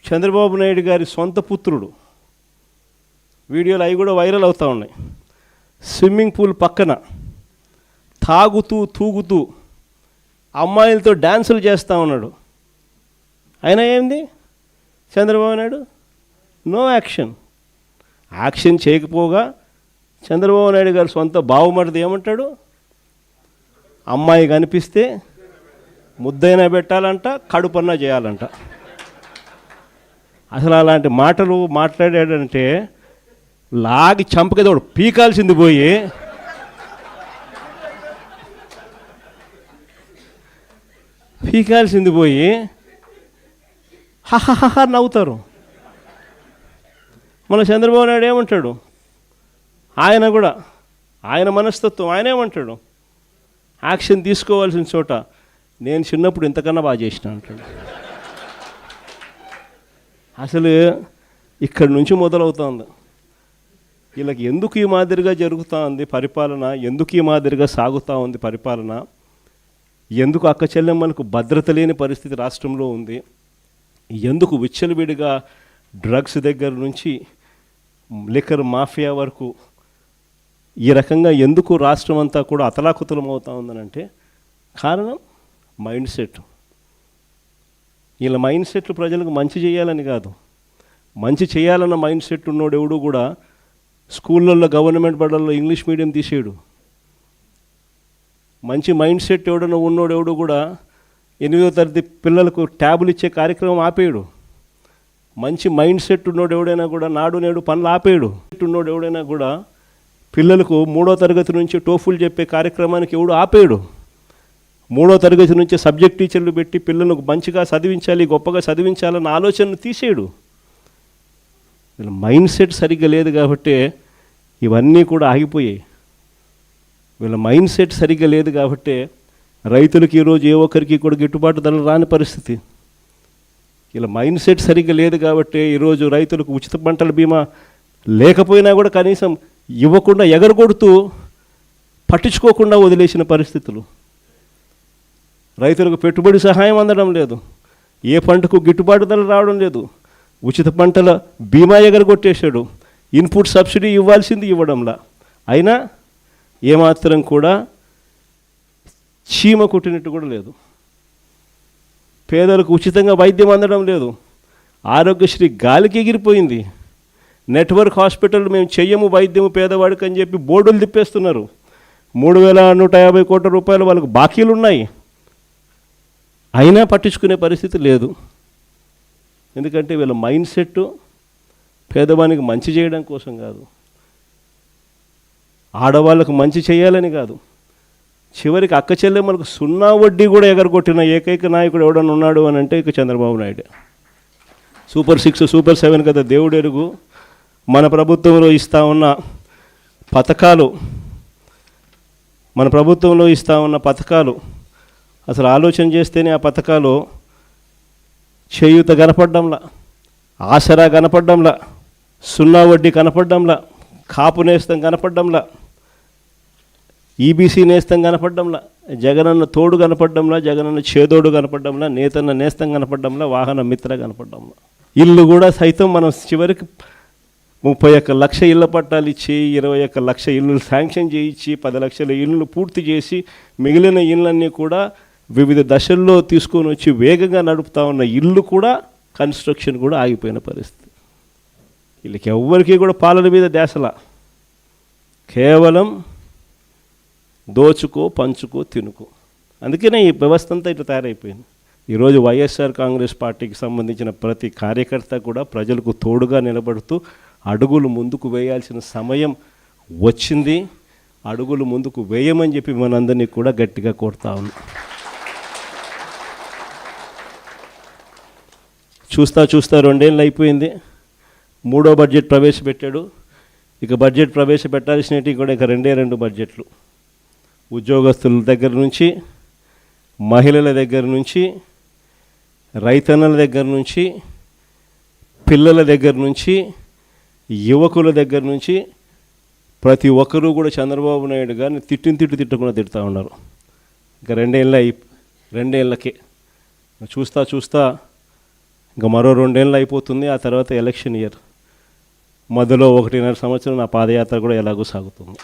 చంద్రబాబు నాయుడు గారి సొంత పుత్రుడు, వీడియోలు అవి కూడా వైరల్ అవుతూ ఉన్నాయి, స్విమ్మింగ్ పూల్ పక్కన తాగుతూ తూగుతూ అమ్మాయిలతో డ్యాన్సులు చేస్తూ ఉన్నాడు. అయినా ఏంది Chandrababu Naidu no action. Action చేయకపోగా చంద్రబాబు నాయుడు గారు సొంత బావమరిది ఏమంటాడు, అమ్మాయి కనిపిస్తే ముద్దైనా పెట్టాలంట, కడుపన్నా చేయాలంట. అసలు అలాంటి మాటలు మాట్లాడాడంటే లాగి చంపకేదో పీకాల్సింది పోయి హహహ నవ్వుతారు. మన చంద్రబాబు నాయుడు ఏమంటాడు, ఆయన కూడా ఆయన మనస్తత్వం ఆయన ఏమంటాడు, యాక్షన్ తీసుకోవాల్సిన చోట నేను చిన్నప్పుడు ఇంతకన్నా బాగా చేసిన అంటాడు. అసలు ఇక్కడి నుంచి మొదలవుతుంది. వీళ్ళకి ఎందుకు ఈ మాదిరిగా జరుగుతూ ఉంది పరిపాలన, ఎందుకు ఈ మాదిరిగా సాగుతూ ఉంది పరిపాలన, ఎందుకు అక్క చెల్లెమ్మలకు భద్రత లేని పరిస్థితి రాష్ట్రంలో ఉంది, ఎందుకు విచ్చలవిడిగా డ్రగ్స్ దగ్గర నుంచి లిక్కర్ మాఫియా వరకు ఈ రకంగా ఎందుకు రాష్ట్రం అంతా కూడా అతలాకుతలం అవుతూ ఉందనంటే కారణం మైండ్ సెట్. వీళ్ళ మైండ్ సెట్లు ప్రజలకు మంచి చేయాలని కాదు, మంచి చేయాలన్న మైండ్ సెట్ ఉన్నోడు ఎవడు కూడా స్కూళ్ళల్లో గవర్నమెంట్ బడుల్లో ఇంగ్లీష్ మీడియం తీసేయడు. మంచి మైండ్ సెట్ ఎవడన్నా ఉన్నోడు ఎవడు కూడా 8వ తరగతి పిల్లలకు ట్యాబులు ఇచ్చే కార్యక్రమం ఆపేయడు. మంచి మైండ్ సెట్ ఉన్నోడు ఎవడైనా కూడా నాడు నేడు పనులు ఆపేయడు. ఉన్నోడు ఎవడైనా కూడా పిల్లలకు 3వ తరగతి నుంచి టోఫుల్ చెప్పే కార్యక్రమానికి ఎవడు ఆపేయడు. 3వ తరగతి నుంచి సబ్జెక్ట్ టీచర్లు పెట్టి పిల్లలకు మంచిగా చదివించాలి, గొప్పగా చదివించాలన్న ఆలోచనను తీసేయడు. వీళ్ళ మైండ్ సెట్ సరిగ్గా లేదు కాబట్టి ఇవన్నీ కూడా ఆగిపోయాయి. వీళ్ళ మైండ్ సెట్ సరిగ్గా లేదు కాబట్టి రైతులకి ఈరోజు ఏ ఒక్కరికి కూడా గిట్టుబాటు ధరలు రాని పరిస్థితి. వీళ్ళ మైండ్ సెట్ సరిగ్గా లేదు కాబట్టి ఈరోజు రైతులకు ఉచిత పంటల బీమా లేకపోయినా కూడా కనీసం ఇవ్వకుండా ఎగరగొడుతూ పట్టించుకోకుండా వదిలేసిన పరిస్థితులు. రైతులకు పెట్టుబడి సహాయం అందడం లేదు, ఏ పంటకు గిట్టుబాటు ధరలు రావడం లేదు, ఉచిత పంటల బీమా ఎగరగొట్టేశాడు, ఇన్పుట్ సబ్సిడీ ఇవ్వాల్సింది ఇవ్వడంలా, అయినా ఏమాత్రం కూడా చీమ కుట్టినట్టు కూడా లేదు. పేదలకు ఉచితంగా వైద్యం అందడం లేదు, ఆరోగ్యశ్రీ గాలికి ఎగిరిపోయింది. నెట్వర్క్ హాస్పిటల్ మేము చెయ్యము వైద్యము పేదవాడికి అని చెప్పి బోర్డులు తిప్పేస్తున్నారు. 3,150 కోట్ల రూపాయలు వాళ్ళకు బాకీలు ఉన్నాయి, అయినా పట్టించుకునే పరిస్థితి లేదు. ఎందుకంటే వీళ్ళ మైండ్ సెట్ పేదవానికి మంచి చేయడం కోసం కాదు, ఆడవాళ్ళకు మంచి చేయాలని కాదు, చివరికి అక్క చెల్లెమ్మలకు 0 వడ్డీ కూడా ఎగరగొట్టిన ఏకైక నాయకుడు ఎవడన్నా ఉన్నాడు అని అంటే ఇక చంద్రబాబు నాయుడు. సూపర్ 6 సూపర్ 7 కదా దేవుడు ఎరుగు. మన ప్రభుత్వంలో ఇస్తూ ఉన్న పథకాలు అసలు ఆలోచన చేస్తేనే ఆ పథకాలు చేయూత కనపడ్డంలా, ఆసరా కనపడ్డంలా, 0 వడ్డీ కనపడ్డంలా, కాపు నేస్తం కనపడ్డంలా, ఈబీసీ నేస్తం కనపడ్డంలా, జగనన్న తోడు కనపడ్డంలా, జగనన్న చేదోడు కనపడ్డంలా, నేతన్న నేస్తం కనపడ్డంలా, వాహన మిత్ర కనపడ్డంలా. ఇల్లు కూడా సైతం మనం చివరికి 31 లక్ష ఇళ్ళ పట్టాలు ఇచ్చి 21 లక్ష ఇళ్ళు శాంక్షన్ చేయించి 10 లక్షల ఇళ్ళు పూర్తి చేసి మిగిలిన ఇళ్ళన్నీ కూడా వివిధ దశల్లో తీసుకొని వచ్చి వేగంగా నడుపుతా ఉన్న ఇల్లు కూడా కన్స్ట్రక్షన్ కూడా ఆగిపోయిన పరిస్థితి. వీళ్ళకి ఎవ్వరికీ కూడా పాలన మీద ధ్యాసలా, కేవలం దోచుకో పంచుకో తినుకో. అందుకనే ఈ వ్యవస్థ అంతా ఇట్లా తయారైపోయింది. ఈరోజు వైఎస్ఆర్ కాంగ్రెస్ పార్టీకి సంబంధించిన ప్రతి కార్యకర్త కూడా ప్రజలకు తోడుగా నిలబడుతూ అడుగులు ముందుకు వేయాల్సిన సమయం వచ్చింది. అడుగులు ముందుకు వేయమని చెప్పి మనందరినీ కూడా గట్టిగా కోరుతా ఉన్నాం. చూస్తా 2 ఏళ్ళు అయిపోయింది, 3వ బడ్జెట్ ప్రవేశపెట్టాడు. ఇక బడ్జెట్ ప్రవేశపెట్టాల్సినవి కూడా ఇక 2 బడ్జెట్లు. ఉద్యోగస్తుల దగ్గర నుంచి, మహిళల దగ్గర నుంచి, రైతన్నల దగ్గర నుంచి, పిల్లల దగ్గర నుంచి, యువకుల దగ్గర నుంచి ప్రతి ఒక్కరూ కూడా చంద్రబాబు నాయుడు గారిని తిట్టకుండా తిడుతూ ఉన్నారు. ఇక 2 ఏళ్ళకే చూస్తా ఇంకా మరో 2 ఏళ్ళు అయిపోతుంది. ఆ తర్వాత ఎలక్షన్ ఇయర్, మధ్యలో 1.5 సంవత్సరం నా పాదయాత్ర కూడా ఎలాగో సాగుతుంది.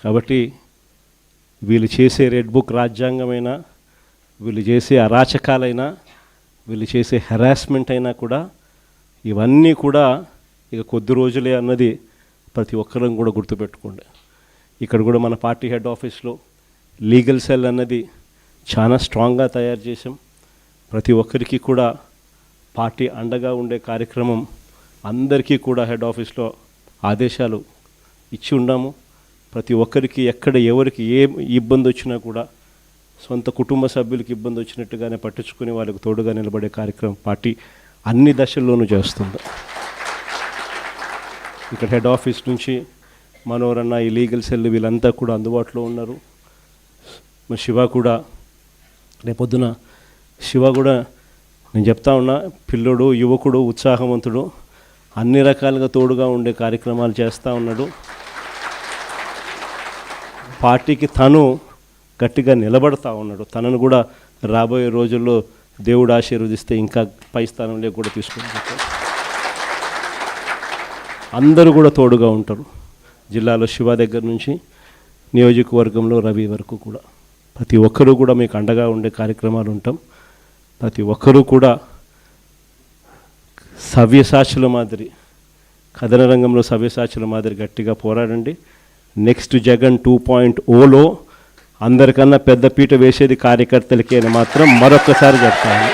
కాబట్టి వీళ్ళు చేసే రెడ్ బుక్ రాజ్యాంగమైనా, వీళ్ళు చేసే అరాచకాలైనా, వీళ్ళు చేసే హెరాస్మెంట్ అయినా కూడా ఇవన్నీ కూడా ఇక కొద్ది రోజులే అన్నది ప్రతి ఒక్కరం కూడా గుర్తుపెట్టుకోండి. ఇక్కడ కూడా మన పార్టీ హెడ్ ఆఫీస్లో లీగల్ సెల్ అన్నది చాలా స్ట్రాంగ్గా తయారు చేసాం. ప్రతి ఒక్కరికి కూడా పార్టీ అండగా ఉండే కార్యక్రమం అందరికీ కూడా హెడ్ ఆఫీస్లో ఆదేశాలు ఇచ్చి ఉన్నాము. ప్రతి ఒక్కరికి ఎక్కడ ఎవరికి ఏ ఇబ్బంది వచ్చినా కూడా సొంత కుటుంబ సభ్యులకి ఇబ్బంది వచ్చినట్టుగానే పట్టించుకొని వాళ్ళకు తోడుగా నిలబడే కార్యక్రమం పార్టీ అన్ని దశల్లోనూ చేస్తుంది. ఇక్కడ హెడ్ ఆఫీస్ నుంచి మనోరన్న, ఈ లీగల్ సెల్ వీళ్ళంతా కూడా అందుబాటులో ఉన్నారు. మరి శివ కూడా రేపొద్దున శివ కూడా నేను చెప్తా ఉన్నా, పిల్లోడు, యువకుడు, ఉత్సాహవంతుడు, అన్ని రకాలుగా తోడుగా ఉండే కార్యక్రమాలు చేస్తూ ఉన్నాడు. పార్టీకి తను గట్టిగా నిలబడతా ఉన్నాడు. తనను కూడా రాబోయే రోజుల్లో దేవుడు ఆశీర్వదిస్తే ఇంకా పై స్థానంలో కూడా తీసుకుంటారు. అందరూ కూడా తోడుగా ఉంటారు. జిల్లాలో శివ దగ్గర నుంచి నియోజకవర్గంలో రవి వరకు కూడా ప్రతి ఒక్కరూ కూడా మీకు అండగా ఉండే కార్యక్రమాలు ఉంటాం. ప్రతి ఒక్కరూ కూడా సవ్యసాచుల మాదిరి, కథన రంగంలో సవ్యసాచుల మాదిరి గట్టిగా పోరాడండి. నెక్స్ట్ జగన్ 2.0లో అందరికన్నా పెద్ద పీట వేసేది కార్యకర్తలకి అని మాత్రం మరొకసారి చెప్తాను.